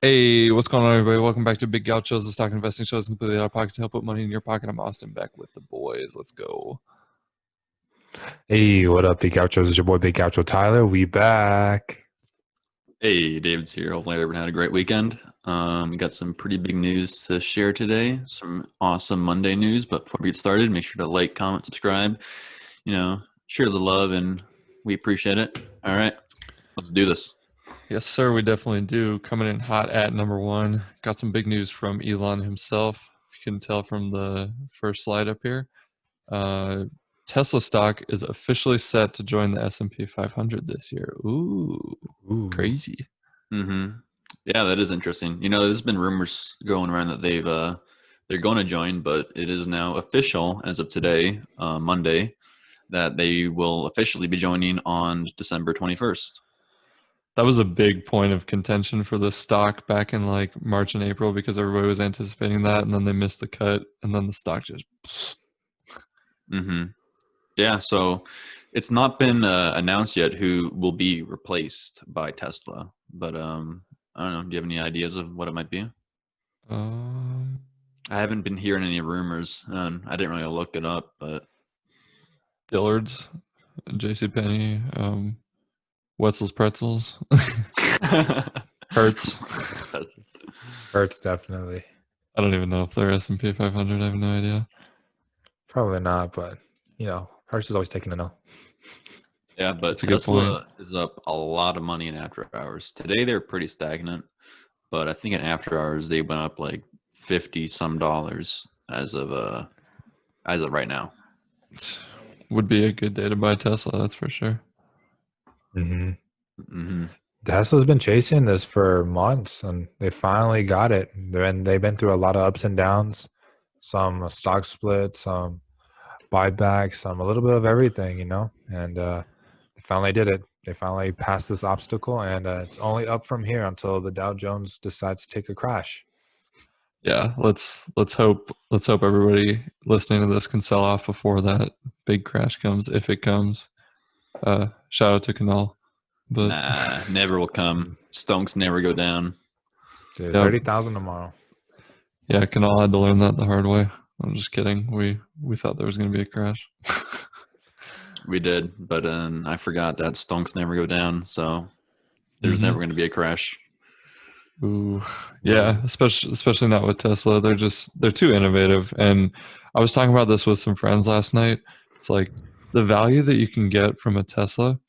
Hey, what's going on, everybody? Welcome back to Big Gauchos, the stock investing show. Is completely out of pocket to help put money in your pocket. I'm Austin, back with the boys. Let's go. Hey, what up, Big Gauchos? It's your boy, Big Gaucho Tyler. We back. Hey, David's here. Hopefully everyone had a great weekend. We got some pretty big news to share today. Some awesome Monday news. But before we get started, make sure to like, comment, subscribe. Share the love, and we appreciate it. All right, let's do this. Yes, sir, we definitely do. Coming in hot at number one. Got some big news from Elon himself. If you can tell from the first slide up here, Tesla stock is officially set to join the S&P 500 this year. Ooh. Crazy. Mm-hmm. Yeah, that is interesting. There's been rumors going around that they're going to join, but it is now official as of today, Monday, that they will officially be joining on December 21st. That was a big point of contention for the stock back in like March and April because everybody was anticipating that, and then they missed the cut, and then the stock just. Mm-hmm. Yeah, so it's not been announced yet who will be replaced by Tesla, but I don't know. Do you have any ideas of what it might be? I haven't been hearing any rumors, and I didn't really look it up, but Dillard's, JCPenney, Wetzel's Pretzels, Hertz. Hertz, definitely. I don't even know if they're S&P 500. I have no idea. Probably not, but Hertz is always taking a no. Yeah, but Tesla is up a lot of money in after hours. Today they're pretty stagnant, but I think in after hours they went up like $50 some as of right now. Would be a good day to buy Tesla, that's for sure. Tesla's been chasing this for months, and they finally got it. They've been through a lot of ups and downs, some stock splits, some buybacks, some a little bit of everything, and they finally did it. They finally passed this obstacle, and it's only up from here until the Dow Jones decides to take a crash. Yeah, let's hope everybody listening to this can sell off before that big crash comes, if it comes. Shout out to Canal. But nah, never will come. Stonks never go down. Dude, 30,000 tomorrow. Yeah, Canal had to learn that the hard way. I'm just kidding. We thought there was going to be a crash. We did, but I forgot that stonks never go down, so there's never going to be a crash. Ooh, yeah, especially not with Tesla. They're too innovative. And I was talking about this with some friends last night. It's like the value that you can get from a Tesla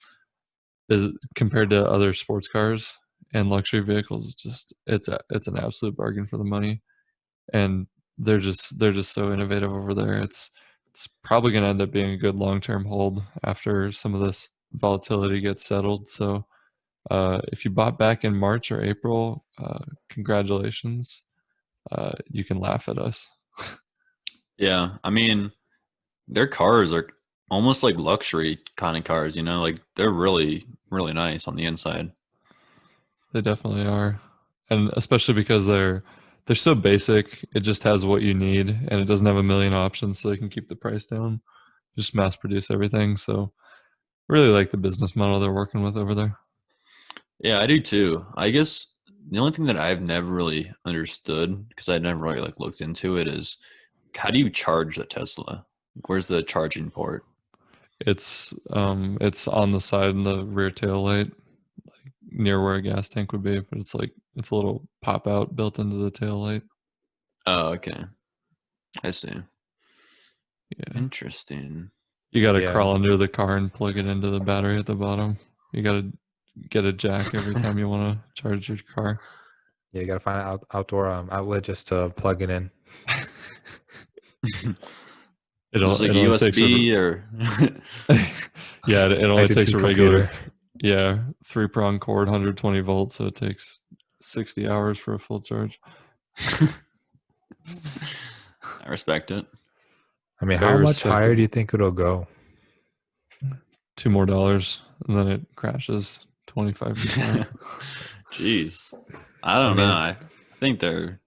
is compared to other sports cars and luxury vehicles. Just it's an absolute bargain for the money, and they're just so innovative over there. It's probably going to end up being a good long-term hold after some of this volatility gets settled. So if you bought back in March or April, congratulations. You can laugh at us. Yeah, I mean, their cars are almost like luxury kind of cars, like they're really, really nice on the inside. They definitely are. And especially because they're so basic, it just has what you need, and it doesn't have a million options, so they can keep the price down, just mass produce everything. So really like the business model they're working with over there. Yeah, I do too. I guess the only thing that I've never really understood, because I never really looked into it, is how do you charge the Tesla? Where's the charging port? It's on the side in the rear tail light, like near where a gas tank would be, but it's a little pop out built into the tail light. Oh, okay. I see. Yeah. Interesting. You got to crawl under the car and plug it into the battery at the bottom. You got to get a jack every time you want to charge your car. Yeah, you got to find an outdoor outlet just to plug it in. It like USB or yeah, it only takes a regular 3-prong cord, 120 volts, so it takes 60 hours for a full charge. I respect it. I mean, how much higher do you think it'll go? $2 more, and then it crashes 25%. Jeez, I don't know. I think they're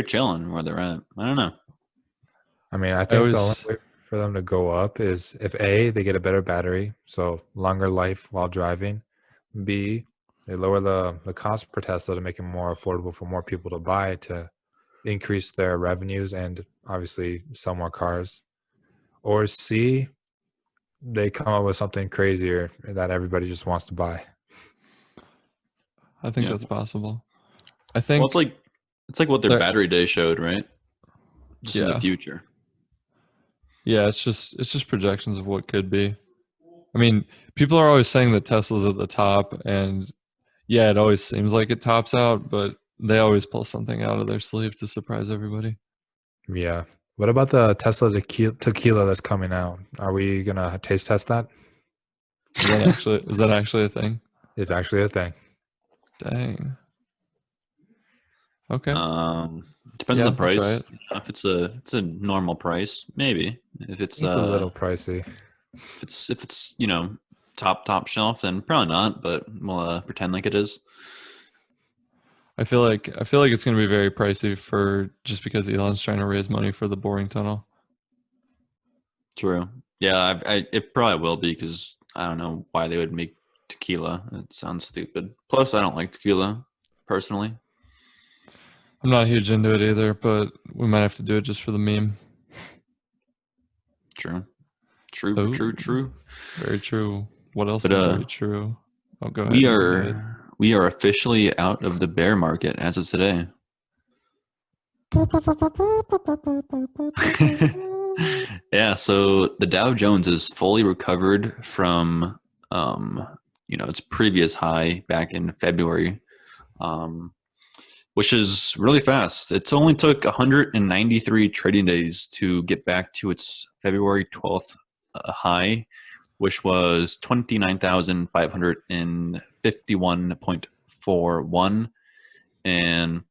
chilling where they're at. I don't know. I mean, I think the only way for them to go up is if A, they get a better battery, so longer life while driving. B, They lower the cost per Tesla to make it more affordable for more people to buy to increase their revenues and obviously sell more cars. Or C, they come up with something crazier that everybody just wants to buy. I think Yeah. that's possible. I Well, think it's like what their that- battery day showed, right? Just in the yeah, future. yeah. It's just projections of what could be. I mean, people are always saying that Tesla's at the top, and yeah, it always seems like it tops out, but they always pull something out of their sleeve to surprise everybody. Yeah. What about the Tesla tequila that's coming out? Are we gonna taste test that? Is that actually a thing? It's actually a thing. Dang. Okay. Depends Yeah, on the I'll try price. it. If it's a normal price, maybe. If it's It's a little pricey. if it's top shelf, then probably not. But we'll pretend like it is. I feel like it's going to be very pricey for just because Elon's trying to raise money for the boring tunnel. True. Yeah, it probably will be because I don't know why they would make tequila. It sounds stupid. Plus, I don't like tequila personally. I'm not huge into it either, but we might have to do it just for the meme. True. Oh. True. Very true. What else But is very true? Oh, go ahead. we Go ahead. we are officially out of the bear market as of today. Yeah, so the Dow Jones is fully recovered from its previous high back in February, which is really fast. It's only took 193 trading days to get back to its February 12th high, which was 29,551.41. And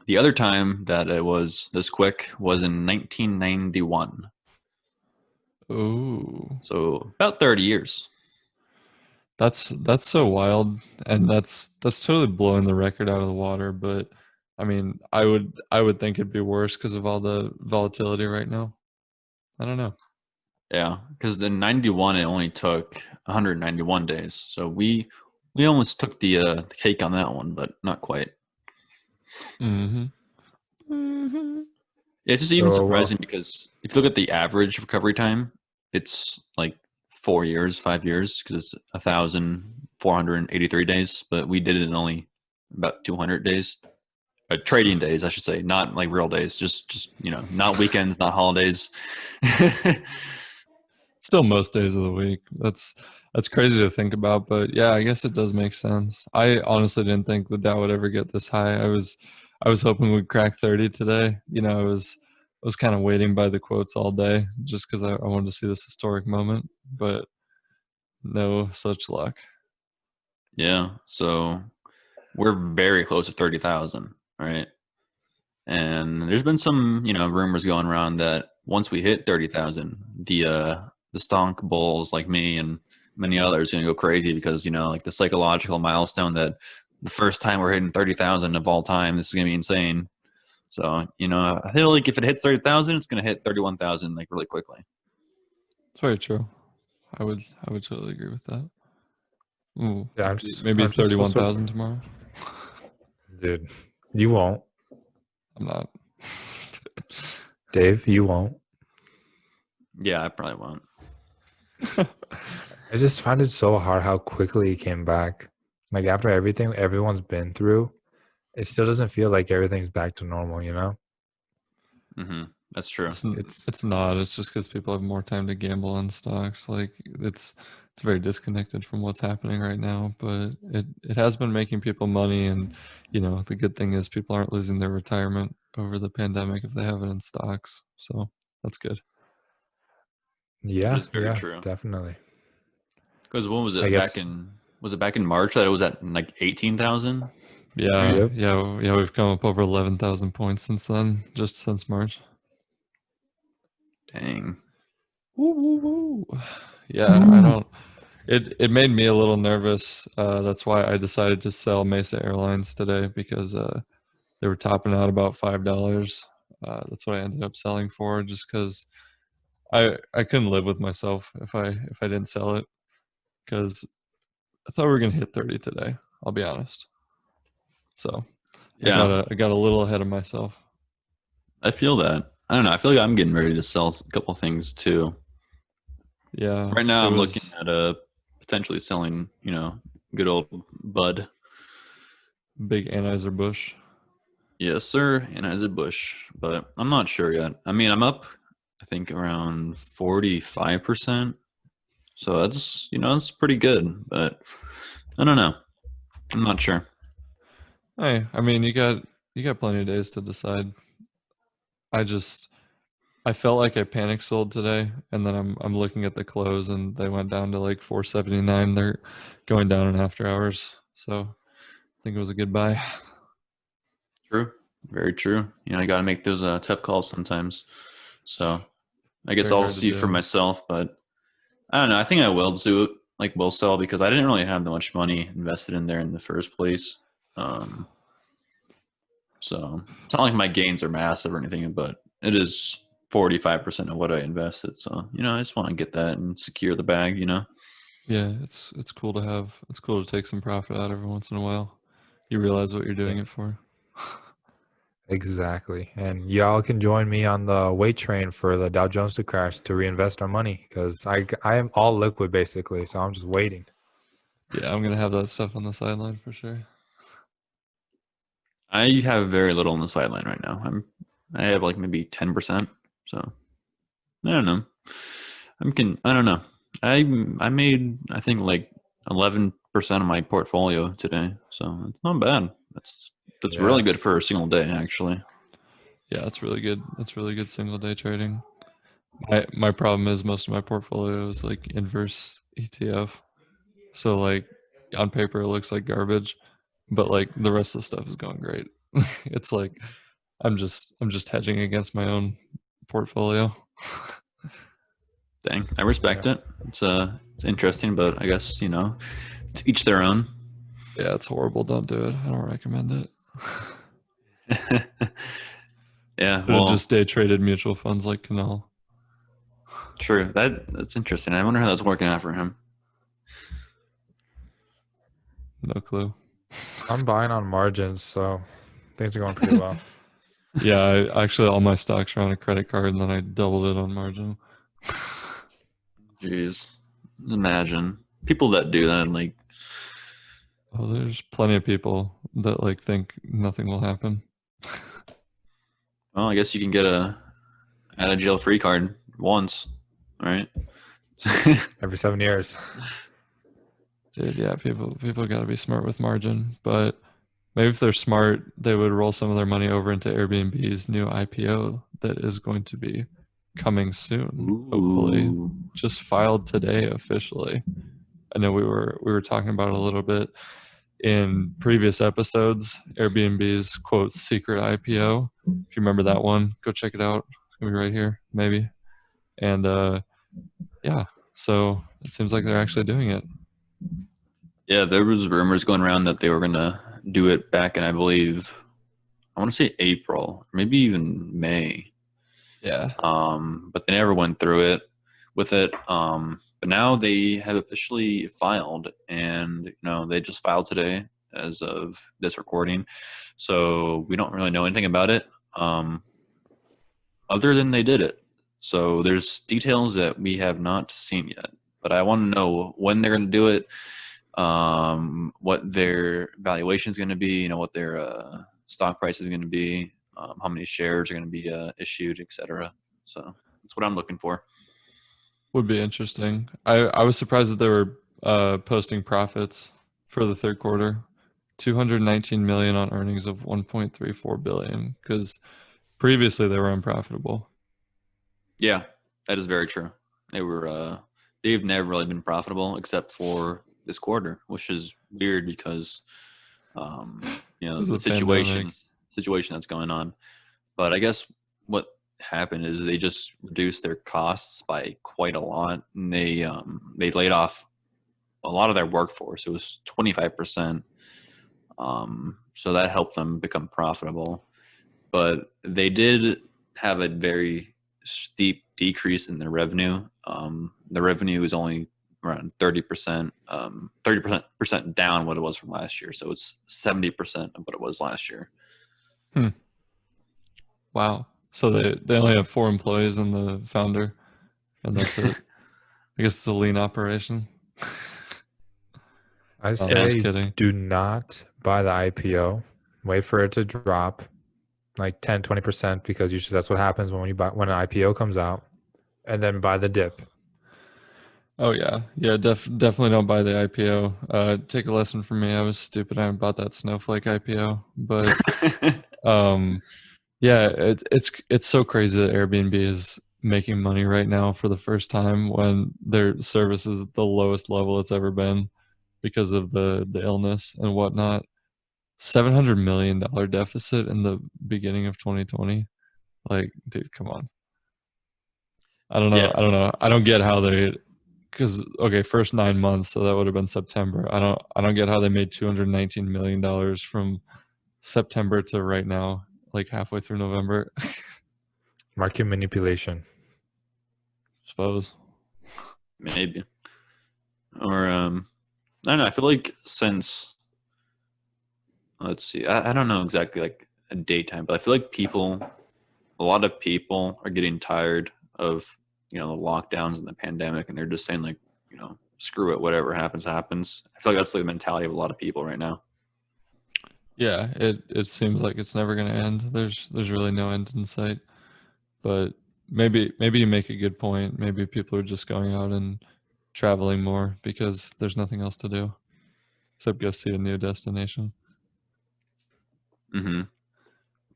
the other time that it was this quick was in 1991. Oh, So about 30 years. that's so wild, and that's totally blowing the record out of the water. But I mean, I would think it'd be worse because of all the volatility right now. I don't know. Yeah, because the 91 it only took 191 days. So we almost took the cake on that one, but not quite. Mm-hmm. It's just even So, surprising because if you look at the average recovery time, it's like 4 years, 5 years, because it's 1,483 days. But we did it in only about 200 days, trading days, I should say, not like real days. Just not weekends, not holidays. Still most days of the week. That's crazy to think about, but yeah, I guess it does make sense. I honestly didn't think the Dow would ever get this high. I was hoping we'd crack 30 today. I was kind of waiting by the quotes all day just because I wanted to see this historic moment, but no such luck. Yeah, so we're very close to 30,000, right? And there's been some, rumors going around that once we hit 30,000, the stonk bulls like me and many others are going to go crazy because, like the psychological milestone that the first time we're hitting 30,000 of all time, this is going to be insane. So, I feel like if it hits 30,000, it's going to hit 31,000 like really quickly. It's very true. I would totally agree with that. Ooh, yeah, maybe I'm just so 31,000 tomorrow. dude, you won't. I'm not. Dave, you won't. Yeah, I probably won't. I just find it so hard how quickly it came back. Like after everything everyone's been through, it still doesn't feel like everything's back to normal, you know? Mm-hmm. That's true. It's not. It's just because people have more time to gamble on stocks. Like it's very disconnected from what's happening right now. But it has been making people money, and the good thing is people aren't losing their retirement over the pandemic if they have it in stocks. So that's good. Yeah, It's very yeah, true. definitely. Because when was I it guess was it back in March that it was at like 18,000? Yeah, Yep. yeah. We've come up over 11,000 points since then, just since March. Dang. Woo, woo, woo. Yeah, I don't. It made me a little nervous. That's why I decided to sell Mesa Airlines today because they were topping out about $5. That's what I ended up selling for, just because I couldn't live with myself if I didn't sell it, because I thought we were gonna hit 30 today. I'll be honest. So Yeah, I got a little ahead of myself. I feel that. I don't know. I feel like I'm getting ready to sell a couple things too. Yeah, Right now, it I'm looking was at potentially selling, good old Bud. big Anheuser-Busch. Yes, sir, Anheuser-Busch, but I'm not sure yet. I mean, I'm up, I think, around 45%. So that's pretty good, but I don't know. I'm not sure. Hey, I mean, you got plenty of days to decide. I just I felt like I panic sold today, and then I'm looking at the close, and they went down to like 479. They're going down in after hours, so I think it was a good buy. True. Very true. You got to make those tough calls sometimes. So I guess Very I'll hard to see for do. myself, but I don't know. I think I will do it, like will sell because I didn't really have that much money invested in there in the first place. Um, so it's not like my gains are massive or anything, but it is 45% of what I invested. So, I just want to get that and secure the bag. Yeah, it's cool to have. It's cool to take some profit out every once in a while. You realize what you're Yeah, doing it for. exactly. And y'all can join me on the wait train for the Dow Jones to crash to reinvest our money because I am all liquid basically, so I'm just waiting. Yeah, I'm gonna have that stuff on the sideline for sure. I have very little on the sideline right now. I have like maybe 10%. So I don't know. I don't know. I made I think like 11% of my portfolio today. So it's not bad. That's really Yeah, good for a single day actually. Yeah, it's really good. It's really good single day trading. My problem is most of my portfolio is like inverse ETF. So like on paper it looks like garbage, but like the rest of the stuff is going great. It's like I'm just hedging against my own portfolio. Dang. I yeah. respect it. It's interesting, but I guess, to each their own. Yeah, it's horrible. Don't do it. I don't recommend it. Yeah, Should have well, just day traded mutual funds like Canal. true. That's interesting. I wonder how that's working out for him. No clue. I'm buying on margins, so things are going pretty well. Yeah, actually all my stocks are on a credit card and then I doubled it on margin. Jeez. Imagine. People that do that, like, Oh, there's plenty of people that like think nothing will happen. well, I guess you can get a out of jail free card once, right? Every 7 years. Dude, yeah, people got to be smart with margin, but maybe if they're smart, they would roll some of their money over into Airbnb's new IPO that is going to be coming soon, hopefully. Ooh. Just filed today officially. I know we were talking about it a little bit in previous episodes. Airbnb's quote secret IPO. If you remember that one, go check it out. It's gonna be right here, maybe. And yeah, so it seems like they're actually doing it. Yeah, there was rumors going around that they were gonna do it back in, I believe, I want to say April, maybe even May. Yeah. But they never went through it with it. But now they have officially filed, and they just filed today as of this recording. So we don't really know anything about it, other than they did it. So there's details that we have not seen yet. But I want to know when they're going to do it, what their valuation is going to be, what their stock price is going to be, how many shares are going to be issued, etc. So that's what I'm looking for. Would be interesting. I was surprised that they were posting profits for the third quarter. 219 million on earnings of 1.34 billion because previously they were unprofitable. Yeah, that is very true. They've never really been profitable except for this quarter, which is weird because This is the a pandemic. situation that's going on. But I guess what happened is they just reduced their costs by quite a lot, and they laid off a lot of their workforce. It was 25%. So that helped them become profitable. But they did have a very steep decrease in their revenue. The revenue is only around 30%, 30% down what it was from last year. So it's 70% of what it was last year. Wow. So they only have 4 employees and the founder, and that's it. I guess it's a lean operation. I I'm say just kidding. do not buy the IPO. Wait for it to drop like 10, 20% because usually that's what happens when an IPO comes out, and then buy the dip. Oh yeah, yeah. Definitely don't buy the IPO. Take a lesson from me. I was stupid. I bought that Snowflake IPO, but yeah, it's so crazy that Airbnb is making money right now for the first time when their service is the lowest level it's ever been because of the illness and whatnot. $700 million deficit in the beginning of 2020. Like, dude, come on. I don't know. Yeah. I don't know. I don't get how they, because okay, first 9 months, so that would have been September. I don't get how they made $219 million from September to right now, like halfway through November. Market manipulation. Suppose. Maybe. Or I don't know. I feel like since, let's see, I don't know exactly like a daytime, but I feel like a lot of people are getting tired of, the lockdowns and the pandemic, and they're just saying like, screw it, whatever happens, happens. I feel like that's the mentality of a lot of people right now. Yeah, it seems like it's never going to end. There's really no end in sight. But maybe you make a good point. Maybe people are just going out and traveling more because there's nothing else to do except go see a new destination. Mm-hmm.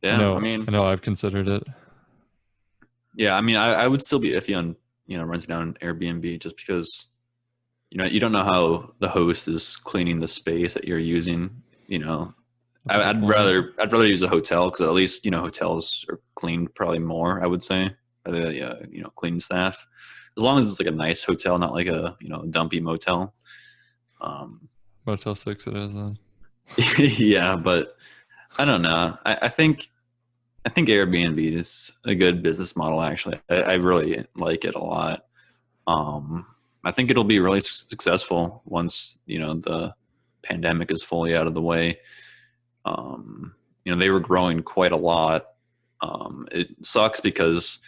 Yeah, I mean, I know I've considered it. yeah, I mean, I would still be iffy on, renting out an Airbnb just because, you don't know how the host is cleaning the space that you're using. That's a good I'd point. rather use a hotel because at least hotels are cleaned probably more. I would say, clean staff. As long as it's like a nice hotel, not like a dumpy motel. Motel 6 it is then. Yeah, but I don't know. I think Airbnb is a good business model. Actually, I really like it a lot. I think it'll be really successful once the pandemic is fully out of the way. They were growing quite a lot. It sucks because,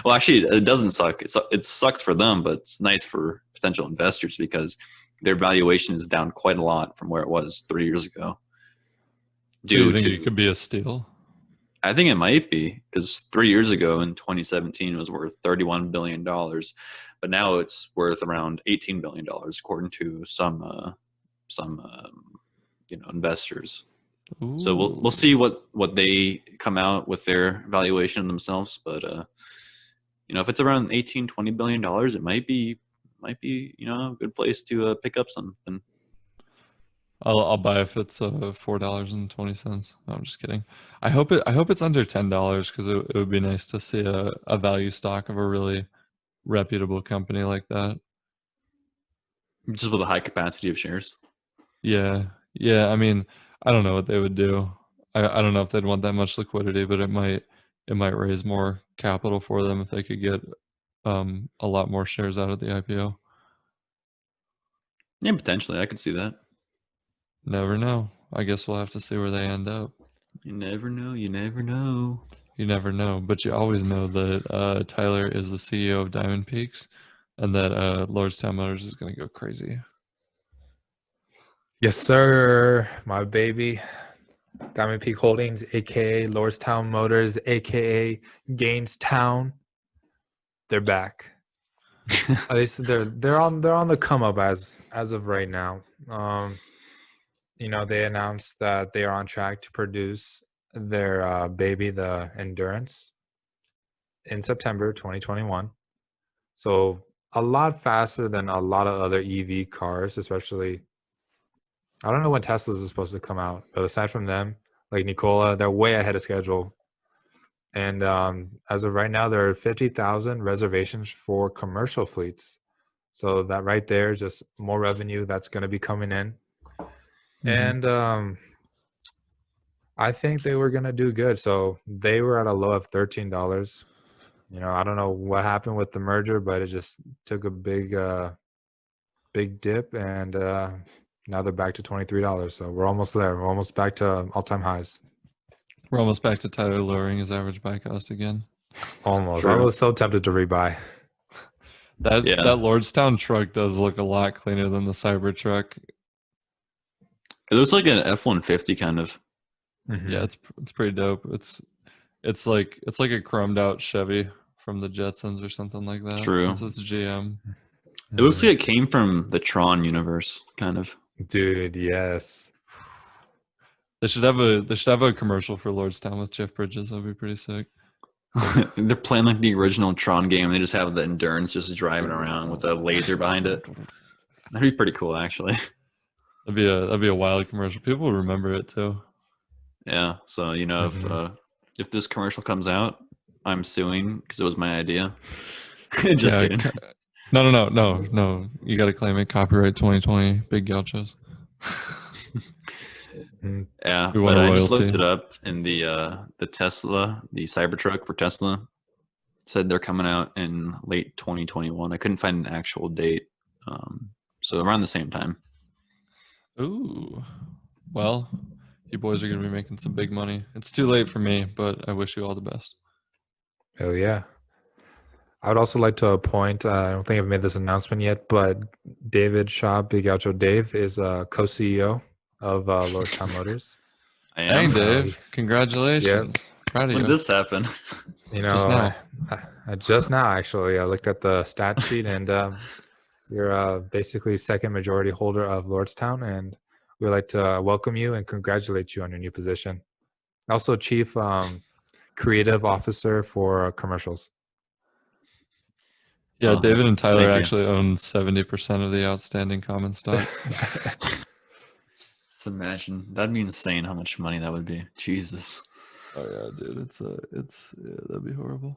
well, actually, it doesn't suck. It sucks for them, but it's nice for potential investors because their valuation is down quite a lot from where it was 3 years ago. So you think it could be a steal? I think it might be because 3 years ago in 2017 it was worth $31 billion, but now it's worth around $18 billion according to some investors. Ooh. So we'll see what they come out with their valuation themselves, but if it's around $18-20 billion, it might be a good place to pick up something. I'll buy if it's $4.20. No, I'm just kidding. I hope it's under $10 because it would be nice to see a value stock of a really reputable company like that. Just with a high capacity of shares. Yeah. I mean, I don't know what they would do. I don't know if they'd want that much liquidity, but it might raise more capital for them if they could get a lot more shares out of the IPO. Yeah, potentially. I could see that. Never know. I guess we'll have to see where they end up. You never know. You never know. You never know, but you always know that Tyler is the CEO of Diamond Peaks, and that Lordstown Motors is going to go crazy. Yes, sir. My baby. Diamond Peak Holdings, aka Lordstown Motors, aka Gainstown. They're back. At least they're on the come up as of right now. They announced that they are on track to produce their baby, the Endurance, in September 2021. So a lot faster than a lot of other EV cars, especially. I don't know when Teslas is supposed to come out, but aside from them, like Nikola, they're way ahead of schedule. And as of right now, there are 50,000 reservations for commercial fleets. So that right there is just more revenue that's going to be coming in. Mm-hmm. And I think they were going to do good. So they were at a low of $13. I don't know what happened with the merger, but it just took a big big dip, and now they're back to $23. So we're almost there. We're almost back to all-time highs. We're almost back to Tyler lowering his average buy cost again. Almost. I True. was so tempted to rebuy. That Yeah. Lordstown truck does look a lot cleaner than the Cybertruck. It looks like an F-150 kind of. Mhm. Yeah, it's pretty dope. It's like a chromed out Chevy from the Jetsons or something like that. True. Since it's GM. It looks like it came from the Tron universe, kind of. Dude, yes. They should have a commercial for Lordstown with Jeff Bridges. That'd be pretty sick. They're playing like the original Tron game. And they just have the Endurance just driving around with a laser behind it. That'd be pretty cool, actually. That'd be a wild commercial. People would remember it too. Yeah. So if this commercial comes out, I'm suing because it was my idea. Just kidding. No. You got to claim it. Copyright 2020. Big Gauchos. Yeah, We but want I just royalty. looked it up, and the Tesla, the Cybertruck for Tesla, said they're coming out in late 2021. I couldn't find an actual date, so around the same time. Ooh. Well, you boys are gonna be making some big money. It's too late for me, but I wish you all the best. Hell yeah. I would also like to appoint, I don't think I've made this announcement yet, but David Shaw, Big Outro Dave, is co-CEO of Lordstown Motors. I Hey, am. Dave! Congratulations. Proud of When you. did this happen? You know, Just now. I just now, actually, I looked at the stat sheet, and you're basically second majority holder of Lordstown, and we'd like to welcome you and congratulate you on your new position. Also, Chief Creative Officer for commercials. Yeah, David and Tyler thank you. actually own 70% of the outstanding common stock. Just imagine. That'd be insane how much money that would be. Jesus. Oh yeah, dude, that'd be horrible.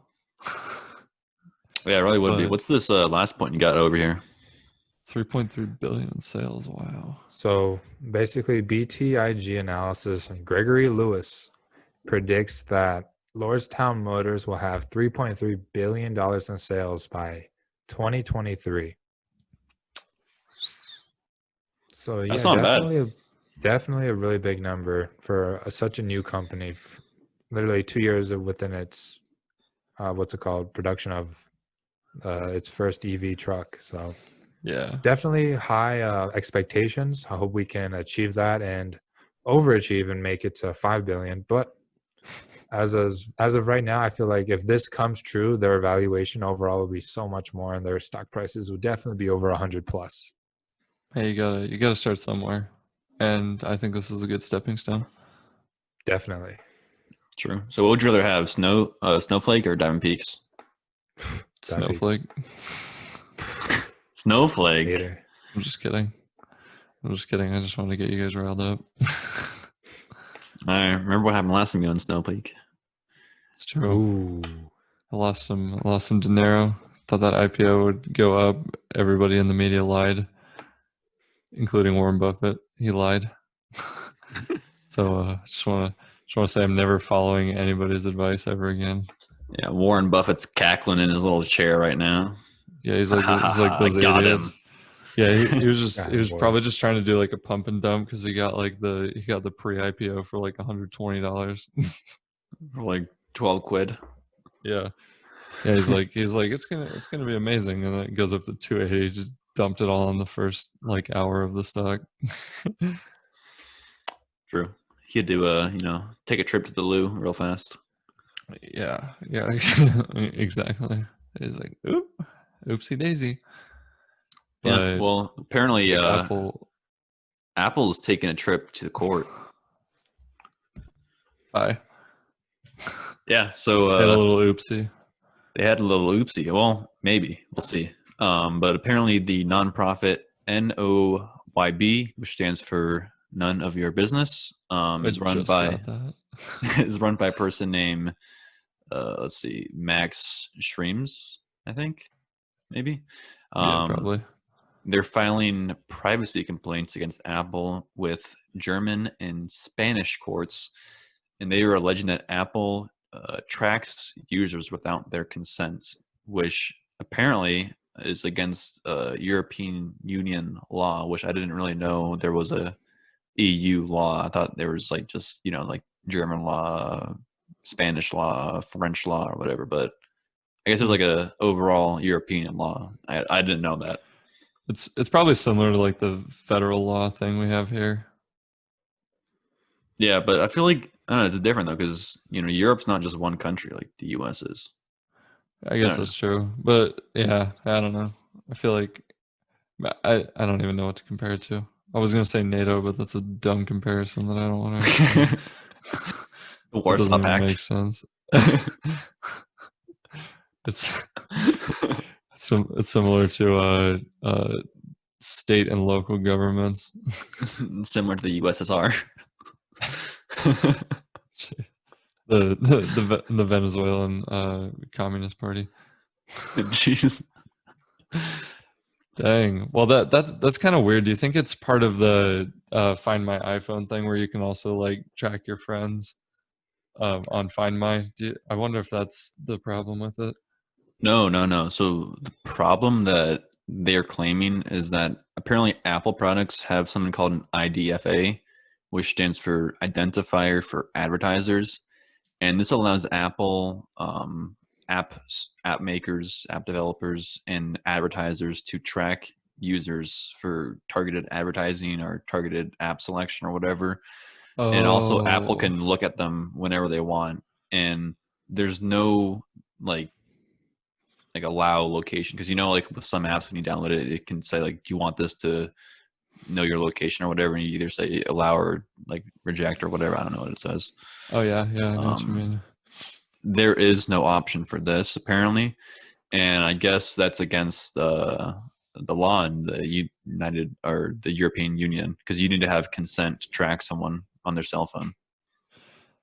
Yeah, it really would be. But- What's this last point you got over here? 3.3 billion in sales. Wow. So basically, BTIG analysis and Gregory Lewis predicts that Lordstown Motors will have $3.3 billion in sales by 2023. So yeah, That's not bad. definitely a really big number for such a new company. Literally 2 years within its production of its first EV truck. So Yeah. definitely high expectations. I hope we can achieve that and overachieve and make it to 5 billion. But as of right now, I feel like if this comes true, their valuation overall will be so much more, and their stock prices would definitely be over 100 plus. Hey, you gotta start somewhere, and I think this is a good stepping stone. Definitely. True. So, what would you rather have, Snowflake or Diamond Peaks? Snowflake. Snowflake. Hater. I'm just kidding. I just wanted to get you guys riled up. I remember what happened last time you owned Snowflake. It's true. Ooh. I lost some dinero. Thought that IPO would go up. Everybody in the media lied, including Warren Buffett. He lied. So just want to say I'm never following anybody's advice ever again. Yeah, Warren Buffett's cackling in his little chair right now. Yeah, he's like those Got idiots. him. Yeah, he was Got he him, was probably boys. just trying to do like a pump and dump because he got the pre-IPO for like $120. For like 12 quid. Yeah. Yeah, he's like it's gonna be amazing, and then it goes up to 280. Just dumped it all in the first like hour of the stock. True. He had to take a trip to the loo real fast. Yeah, exactly. He's like, oopsie daisy. Yeah. But Well, apparently Apple, Apple's taking a trip to the court. bye. Yeah. So Had a little oopsie. they had a little oopsie. Well, maybe we'll see. But apparently, the nonprofit NOYB, which stands for None of Your Business, is run Just by got that. is run by a person named let's see, Max Schrems, I think, maybe. Yeah, probably. They're filing privacy complaints against Apple with German and Spanish courts, and they are alleging that Apple tracks users without their consent, which apparently is against European Union law, which I didn't really know there was a EU law. I thought there was like just like German law, Spanish law, French law, or whatever. But I guess there's like a overall European law. I didn't know that. It's probably similar to like the federal law thing we have here. Yeah, but I feel like I don't know, it's different though because Europe's not just one country like the U.S. is. I guess that's true, but yeah, I don't know. I feel like I don't even know what to compare it to. I was gonna say NATO, but that's a dumb comparison that I don't want to. The It Warsaw doesn't even Pact. make sense. It's similar to state and local governments. Similar to the USSR. the Venezuelan Communist Party. Jeez. Dang. Well, that's kind of weird. Do you think it's part of the Find My iPhone thing where you can also like track your friends on Find My? I wonder if that's the problem with it. No. So the problem that they're claiming is that apparently Apple products have something called an IDFA, which stands for Identifier for Advertisers. And this allows Apple app makers, app developers, and advertisers to track users for targeted advertising or targeted app selection or whatever. And also Apple Oh, can look at them whenever they want. And there's no like allow location because like with some apps when you download it, it can say like, do you want this to know your location or whatever, and you either say allow or like reject or whatever. I don't know what it says. oh yeah, I know what you mean. There is no option for this apparently, and I guess that's against the law in the United or the European Union because you need to have consent to track someone on their cell phone.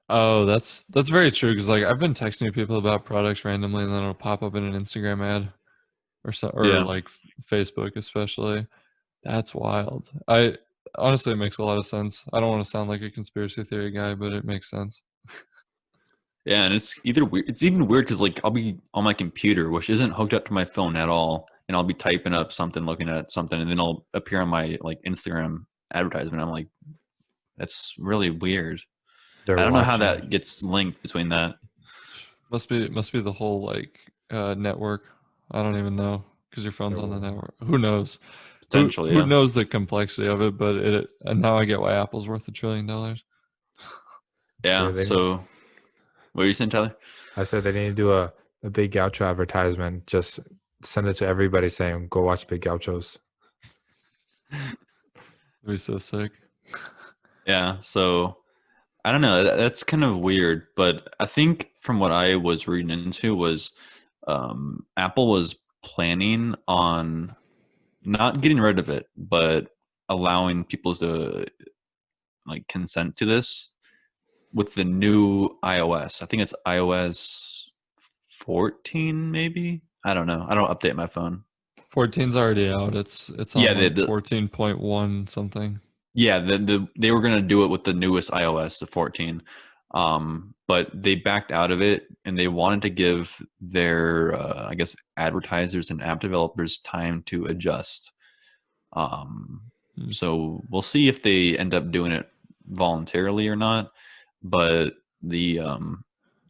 Oh, that's very true because like I've been texting people about products randomly and then it'll pop up in an Instagram ad or Yeah. like Facebook especially. That's wild. I honestly, it makes a lot of sense. I don't want to sound like a conspiracy theory guy, but it makes sense. Yeah, and it's even weird because like I'll be on my computer, which isn't hooked up to my phone at all, and I'll be typing up something, looking at something, and then I'll appear on my like Instagram advertisement. I'm like, that's really weird. They're I don't know how watching. that gets linked between that. Must be the whole like network. I don't even know because your phone's on the network. Who knows? Potentially, Who yeah. knows the complexity of it? But and now I get why Apple's worth $1 trillion. Yeah. So, what are you saying, Tyler? I said they need to do a Big Gaucho advertisement. Just send it to everybody saying, go watch Big Gauchos. It'd be so sick. Yeah. So, I don't know. That's kind of weird, but I think from what I was reading into was Apple was planning on not getting rid of it, but allowing people to like consent to this with the new iOS. I think it's iOS 14, maybe. I don't know. I don't update my phone. 14's already out. It's on Yeah, like 14.1 something. yeah, they were gonna do it with the newest iOS, the 14, but they backed out of it, and they wanted to give their, I guess, advertisers and app developers time to adjust. So we'll see if they end up doing it voluntarily or not. But the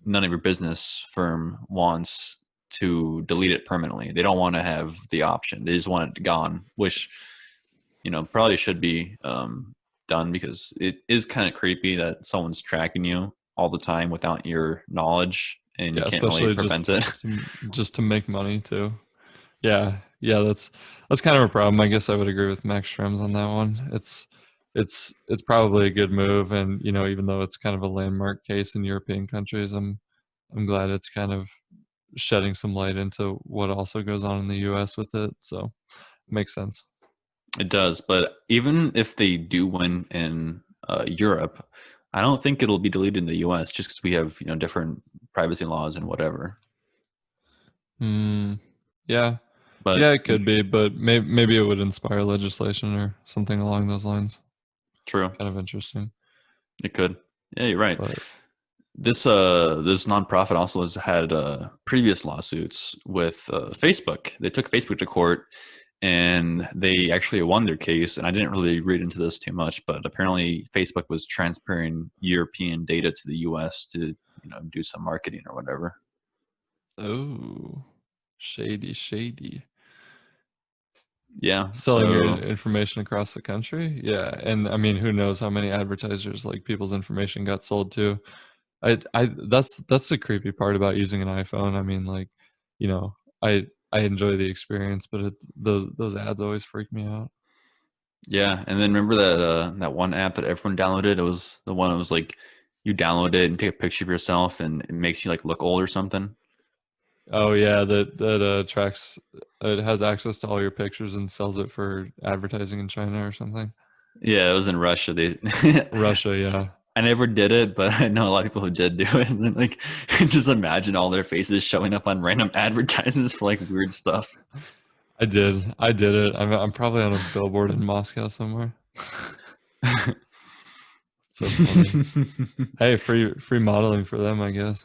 none of your business firm wants to delete it permanently. They don't want to have the option. They just want it gone, which probably should be done because it is kind of creepy that someone's tracking you all the time without your knowledge, and you can't really especially prevent it. just to make money too. Yeah, that's kind of a problem. I guess I would agree with Max Schrems on that one. It's probably a good move, and even though it's kind of a landmark case in European countries, I'm glad it's kind of shedding some light into what also goes on in the U.S. with it. So it makes sense. It does, but even if they do win in Europe, I don't think it'll be deleted in the U.S. just because we have different privacy laws and whatever. Yeah, But yeah, it could be, but maybe it would inspire legislation or something along those lines. True, Kind of interesting. it could. Yeah, you're right. But this nonprofit also has had previous lawsuits with Facebook. They took Facebook to court, and they actually won their case. And I didn't really read into this too much, but apparently Facebook was transferring European data to the U.S. to do some marketing or whatever. Oh, shady. Yeah. Selling your So information across the country. Yeah, and I mean, who knows how many advertisers like people's information got sold to. That's the creepy part about using an iPhone. I mean, like, you know, I enjoy the experience, but those ads always freak me out. yeah, and then remember that one app that everyone downloaded? It was the one that was like you download it and take a picture of yourself, and it makes you like look old or something. Oh yeah, that tracks. It has access to all your pictures and sells it for advertising in China or something. Yeah, it was in Russia. They Russia, yeah. I never did it, but I know a lot of people who did do it. And then, like, just imagine all their faces showing up on random advertisements for like weird stuff. I did it. I'm probably on a billboard in Moscow somewhere. So funny. Hey, free modeling for them, I guess.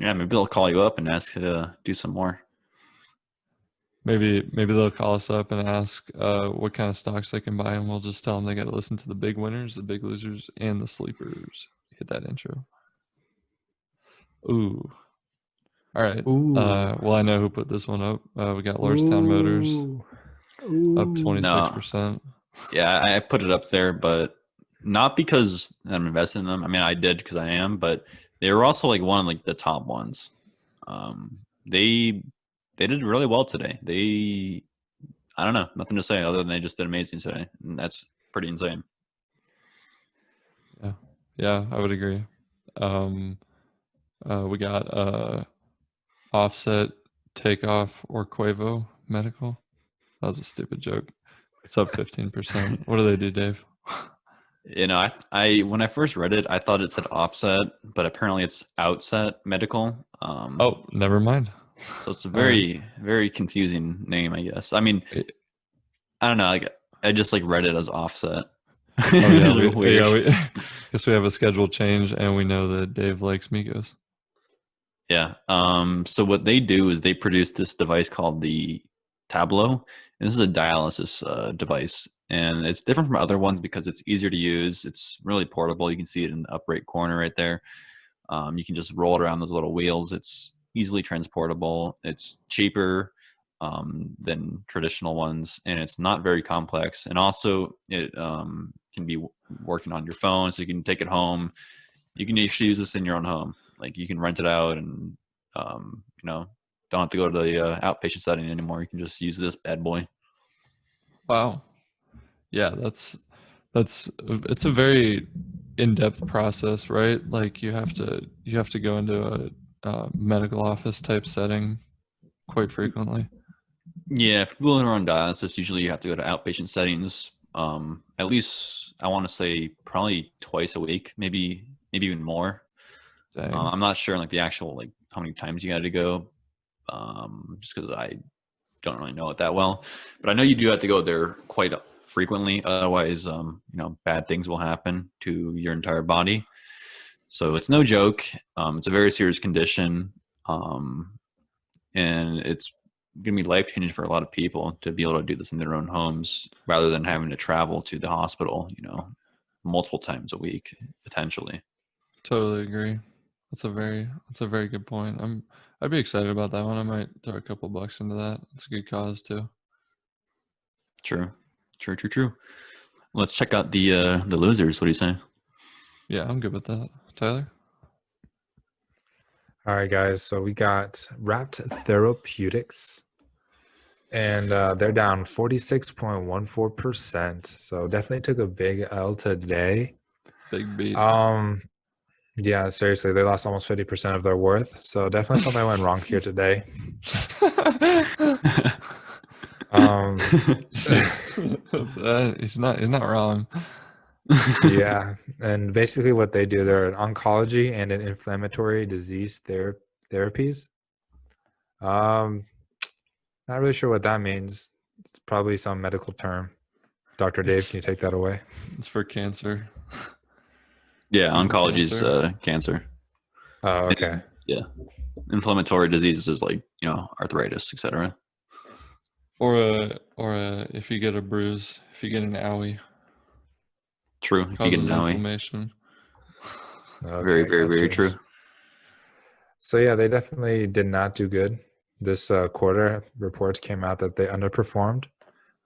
Yeah, maybe they'll call you up and ask you to do some more. Maybe they'll call us up and ask what kind of stocks they can buy, and we'll just tell them they got to listen to the big winners, the big losers, and the sleepers. Hit that intro. Ooh. All right. Ooh. Well, I know who put this one up. We got Lordstown Motors Ooh. up Ooh. No, 26%. yeah, I put it up there, but not because I'm invested in them. I mean, I did because I am, but they were also like one of like the top ones. Um, they did really well today. I don't know, nothing to say other than they just did amazing today, and that's pretty insane. Yeah, I would agree. Um, we got Offset, Takeoff, or Quavo Medical. That was a stupid joke. It's up 15%. What do they do, Dave? I when I first read it, I thought it said Offset, but apparently it's Outset Medical. Oh, never mind. So it's a All right. very, very confusing name, I guess. I mean, It- I don't know. Like, I just like read it as Offset. Oh yeah, It's weird. we guess we have a schedule change, and we know that Dave likes Migos. Yeah. So what they do is they produce this device called the Tableau. And this is a dialysis device, and it's different from other ones because it's easier to use. It's really portable. You can see it in the upper right corner right there. You can just roll it around those little wheels. It's easily transportable. It's cheaper than traditional ones, and it's not very complex. And also, it can be working on your phone, so you can take it home. You can actually use this in your own home. Like you can rent it out, and don't have to go to the outpatient setting anymore. You can just use this bad boy. Wow. Yeah, that's it's a very in-depth process, right? Like you have to go into a medical office type setting quite frequently. Yeah, for people who are on dialysis, usually you have to go to outpatient settings. At least I want to say probably twice a week, maybe even more. Dang. I'm not sure like the actual like how many times you got to go, just because I don't really know it that well. But I know you do have to go there quite frequently. Otherwise, bad things will happen to your entire body. So it's no joke. It's a very serious condition, and it's going to be life changing for a lot of people to be able to do this in their own homes rather than having to travel to the hospital, multiple times a week potentially. Totally agree. That's a very good point. I'd be excited about that one. I might throw a couple bucks into that. It's a good cause too. True. Let's check out the losers. What do you say? Yeah, I'm good with that. Tyler? All right, guys. So we got Wrapped Therapeutics, and they're down 46.14%. So definitely took a big L today. Big beat. Yeah, seriously, they lost almost 50% of their worth. So definitely something went wrong here today. He's not wrong. Yeah, and basically what they do, they're an oncology and an inflammatory disease therapies. Um, Not really sure what that means. It's probably some medical term. Dr. Dave, It's can you take that away? it's for cancer. Yeah, Beating oncology's cancer. cancer. Oh, okay. And, yeah, inflammatory diseases is like arthritis, etc. Or if you get a bruise, if you get an owie, True. If you get an causes owie, inflammation. very, Okay, very, very gotcha. true. So yeah, they definitely did not do good. This quarter reports came out that they underperformed.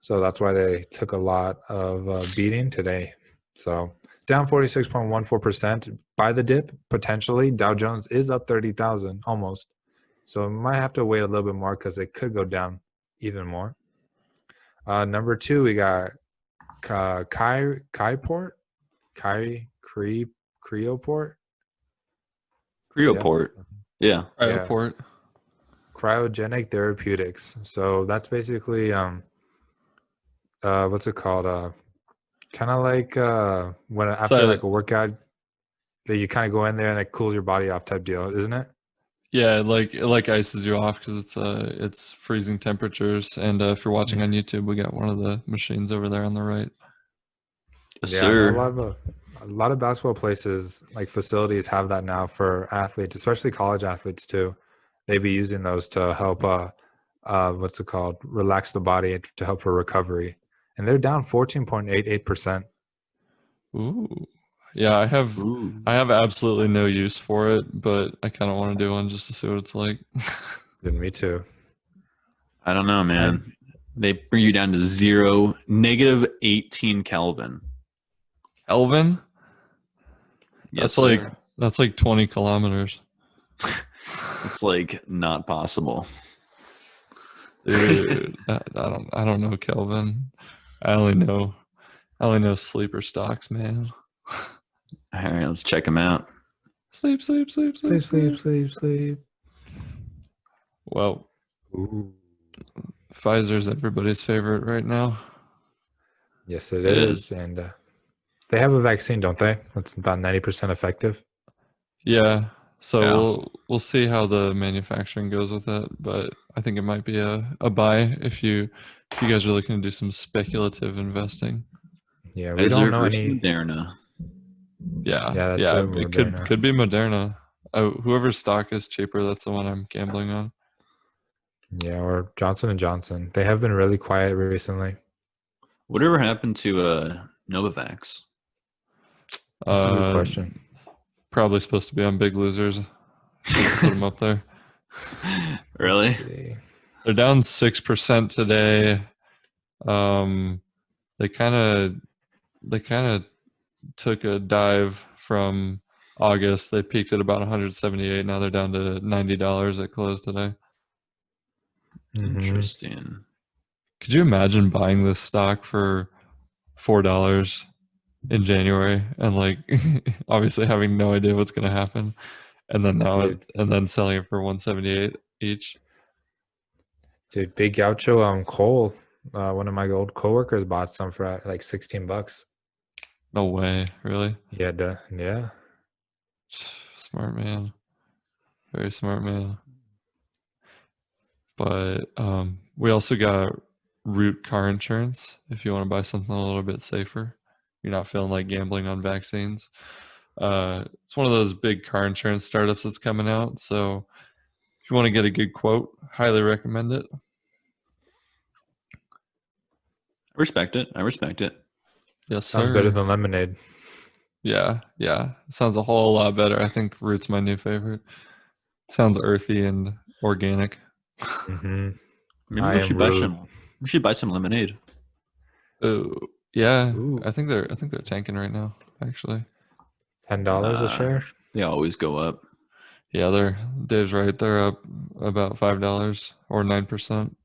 So that's why they took a lot of beating today. So down 46.14% by the dip, potentially. Dow Jones is up 30,000 almost. So we might have to wait a little bit more because it could go down even more. Number two, we got Cryoport. Cryoport. Creoport. Yeah. Yeah. Cryoport. Cryogenic therapeutics. So that's basically what's it called? Kind of like when after So like a workout that you kind of go in there and it cools your body off type deal, isn't it? yeah, it like ices you off because it's freezing temperatures. And if you're watching on YouTube, we got one of the machines over there on the right. Yes, Yeah, I know sir. a lot of basketball places like facilities have that now for athletes, especially college athletes too. They be using those to help what's it called? Relax the body to help for recovery. And they're down 14.88%. Ooh, yeah, Ooh. I have absolutely no use for it, but I kind of want to do one just to see what it's like. Then me too. I don't know, man. They bring you down to zero, negative 18 Kelvin. Elvin, Yes, sir. that's like 20 kilometers. It's like not possible. Dude, I don't know Kelvin. I only know sleeper stocks, man. All right, let's check them out. Sleep, sleep, sleep, sleep, Sleep, sleep, sleep. sleep, sleep. Well, Ooh. Pfizer's everybody's favorite right now. Yes, it It is. is. And they have a vaccine, don't they? That's about 90% effective. Yeah, so Yeah. we'll see how the manufacturing goes with it, but I think it might be a buy if you guys are looking to do some speculative investing. Yeah, we don't Pfizer know versus any. Moderna. Yeah, Yeah, that's yeah, it. it Moderna. could be Moderna. Whoever's stock is cheaper, that's the one I'm gambling on. Yeah, or Johnson and Johnson. They have been really quiet recently. Whatever happened to Novavax? That's a good Uh, question. Probably supposed to be on Big Losers. Put them up there. Really? Let's see. They're down 6% today. Um, they kind of they kind of took a dive from August. They peaked at about 178. Now they're down to $90 at close today. Mm-hmm. Interesting. Could you imagine buying this stock for $4 in January and like obviously having no idea what's going to happen, and then Dude, and then selling it for 178 each? Big Gaucho, Cole, one of my old coworkers bought some for like $16. No way, really? Yeah, yeah. Smart man, very smart man. But we also got Root car insurance if you want to buy something a little bit safer. You're not feeling like gambling on vaccines. It's one of those big car insurance startups that's coming out. So if you want to get a good quote, highly recommend it. I respect it. I respect it. Yes, Sounds better sir. than lemonade. Yeah, yeah. It sounds a whole lot better. I think Root's my new favorite. Sounds earthy and organic. Mm-hmm. Maybe I we am should buy rude. some. We should buy some lemonade. Oh, yeah. Ooh, I think they're tanking right now, actually. $10 a share. They always go up. Yeah, Dave's right. They're up about $5 or 9%.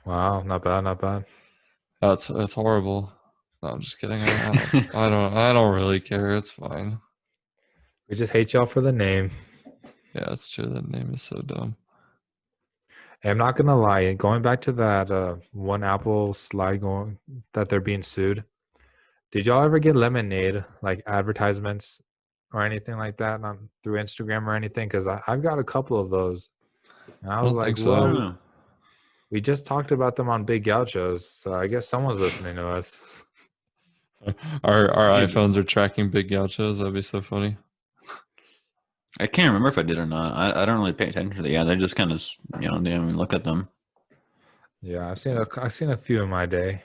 Wow, not bad, not bad. That's horrible. No, I'm just kidding. I don't really care. It's fine. We just hate y'all for the name. Yeah, it's true. That name is so dumb. Hey, I'm not gonna lie. Going back to that one Apple slide going that they're being sued. Did y'all ever get lemonade like advertisements or anything like that on through Instagram or anything? Because I've got a couple of those, and I I was don't like, think I so. don't well, know. we just talked about them on Big Gauchos, so I guess someone's listening to us. Our Yeah. iPhones are tracking Big Gauchos. That'd be so funny. I can't remember if I did or not. I don't really pay attention to the ads. I just kind of, didn't even look at them. Yeah, I've seen a few in my day.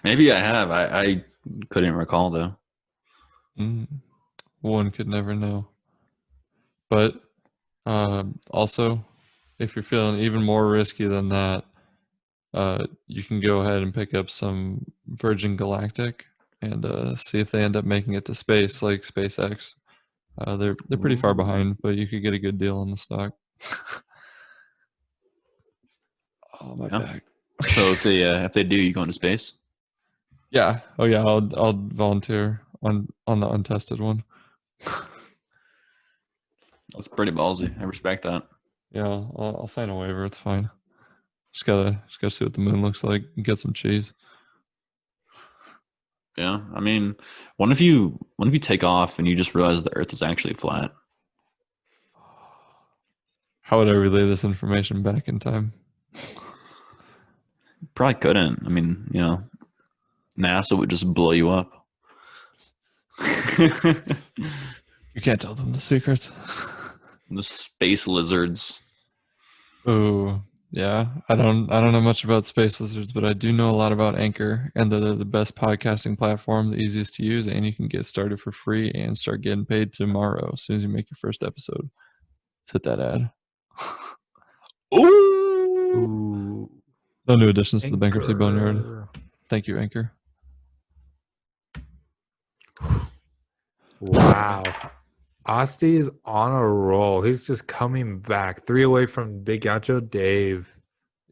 Maybe I have. I couldn't recall though. One could never know. But also, if you're feeling even more risky than that, you can go ahead and pick up some Virgin Galactic and see if they end up making it to space, like SpaceX. They're pretty far behind, but you could get a good deal on the stock. Oh, my Yeah. back. So if they do, you go into space. Yeah. Oh yeah. I'll volunteer on the untested one. That's pretty ballsy. I respect that. Yeah. I'll sign a waiver. It's fine. Just gotta see what the moon looks like and get some cheese. Yeah. I mean, what if you take off and you just realize the Earth is actually flat? How would I relay this information back in time? Probably couldn't. I mean, NASA would just blow you up. You can't tell them the secrets. The space lizards. Oh, yeah. I don't know much about space lizards, but I do know a lot about Anchor, and they're the best podcasting platform, the easiest to use, and you can get started for free and start getting paid tomorrow as soon as you make your first episode. Let's hit that ad. Ooh. No new additions to the bankruptcy boneyard. Anchor. Thank you, Anchor. Wow. Asti is on a roll. He's just coming back. 3 away from Big Gaucho Dave.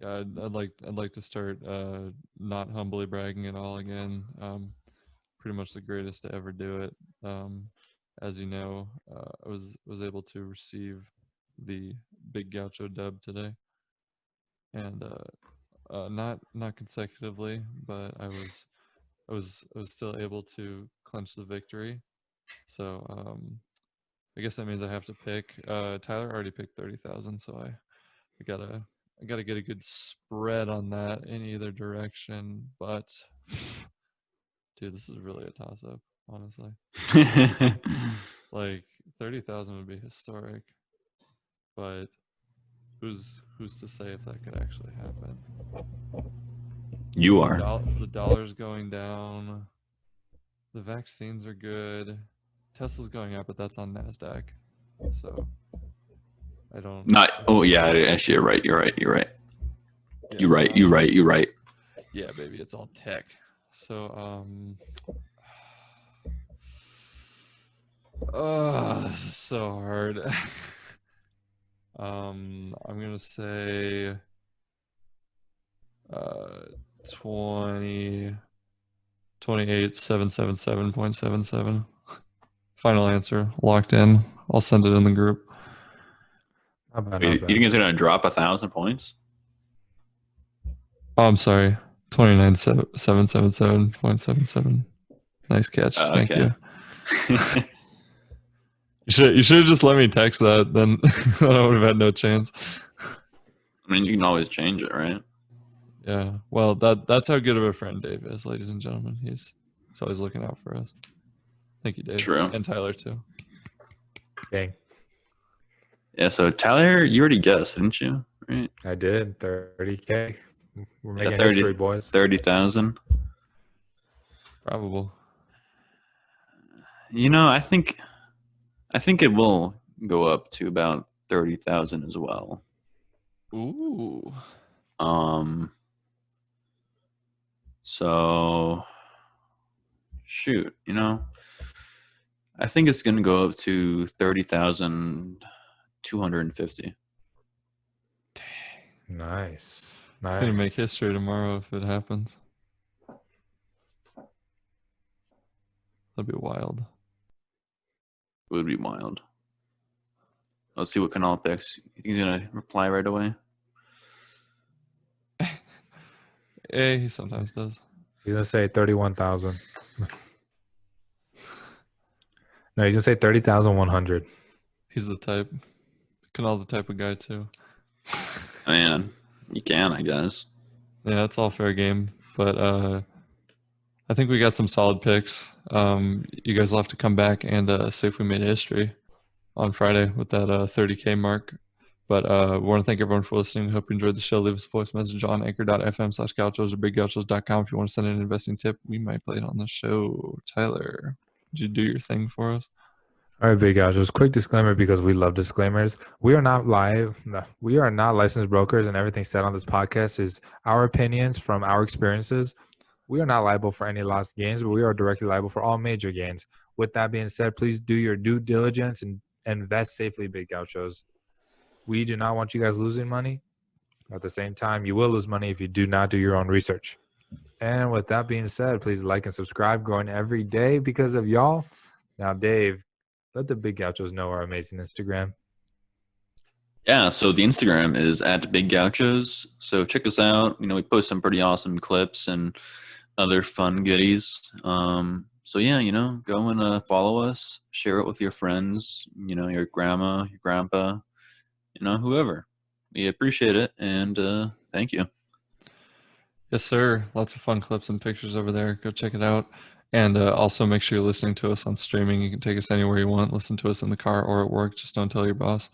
Yeah, I'd like to start not humbly bragging at all again. Pretty much the greatest to ever do it. As you know, I was able to receive the Big Gaucho dub today, and not consecutively, but I was still able to clinch the victory. So I guess that means I have to pick. Tyler already picked 30,000, so I gotta get a good spread on that in either direction. But dude, this is really a toss up, honestly. Like 30,000 would be historic, but who's to say if that could actually happen? You are. The dollar's going down. The vaccines are good. Tesla's going up, but that's on NASDAQ. So I don't. Not. Oh yeah. Actually, you're right. You're right. You're right. Yeah, You're right. You're right. You're right. Yeah, baby, it's all tech. So this is so hard. I'm gonna say 28,777.77. Final answer, locked in. I'll send it in the group. Not bad, Wait, not you bad. think it's gonna drop 1,000 points? Oh, I'm sorry. 29,777.77. Nice catch. Thank Okay. you. You should have just let me text that. Then I would have had no chance. I mean, you can always change it, right? Yeah. Well, that's how good of a friend Dave is, ladies and gentlemen. He's always looking out for us. Thank you, Dave. True. And Tyler too. Dang. Yeah. So Tyler, you already guessed, didn't you? Right. I did. 30K. We're Yeah, making 30 history, boys. 30,000. Probable. I think it will go up to about 30,000 as well. Ooh. So shoot, I think it's going to go up to 30,250. Nice. It's gonna make history tomorrow if it happens. That'd be wild. It would be wild. Let's see what Canal picks. You think he's going to reply right away? He sometimes does. He's gonna say 31,000. No, he's gonna say 30,100. He's the type. Canal the type of guy too. Man, you can, I guess. Yeah, it's all fair game. But I I think we got some solid picks. You guys will have to come back and see if we made history on Friday with that 30K mark. But we want to thank everyone for listening. Hope you enjoyed the show. Leave us a voice message on anchor.fm/gauchos or biggauchos.com if you want to send in an investing tip. We might play it on the show. Tyler, did you do your thing for us? All right, big guys. Just quick disclaimer because we love disclaimers. We are not we are not licensed brokers, and everything said on this podcast is our opinions from our experiences. We are not liable for any lost gains, but we are directly liable for all major gains. With that being said, please do your due diligence and invest safely, big gauchos. We do not want you guys losing money. At the same time, you will lose money if you do not do your own research. And with that being said, please like and subscribe, growing every day because of y'all. Now, Dave, let the big gauchos know our amazing Instagram. Yeah, so the Instagram is at Big Gauchos. So check us out. We post some pretty awesome clips and other fun goodies. So yeah, go and follow us, share it with your friends, your grandma, your grandpa, whoever. We appreciate it, and thank you. Yes, sir. Lots of fun clips and pictures over there. Go check it out. And also make sure you're listening to us on streaming. You can take us anywhere you want. Listen to us in the car or at work. Just don't tell your boss.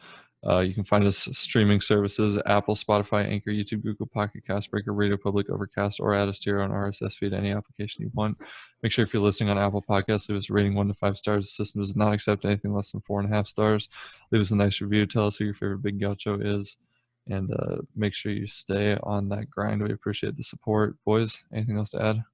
You can find us streaming services: Apple, Spotify, Anchor, YouTube, Google, Pocket Cast, Breaker, Radio Public, Overcast, or add us to your own RSS feed, any application you want. Make sure if you're listening on Apple Podcasts, leave us a rating 1 to 5 stars. The system does not accept anything less than 4.5 stars. Leave us a nice review. Tell us who your favorite Big Gaucho is. And make sure you stay on that grind. We appreciate the support. Boys, anything else to add?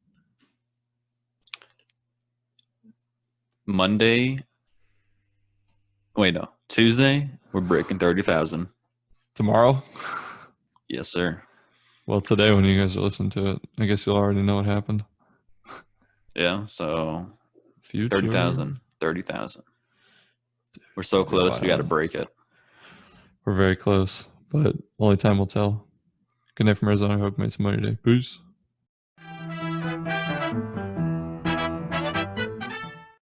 Tuesday, we're breaking 30,000. Tomorrow? Yes, sir. Well, today when you guys are listening to it, I guess you'll already know what happened. Yeah, so Future. 30,000. We're so close, we got to break it. We're very close, but only time will tell. Good night from Arizona. I hope you made some money today. Peace.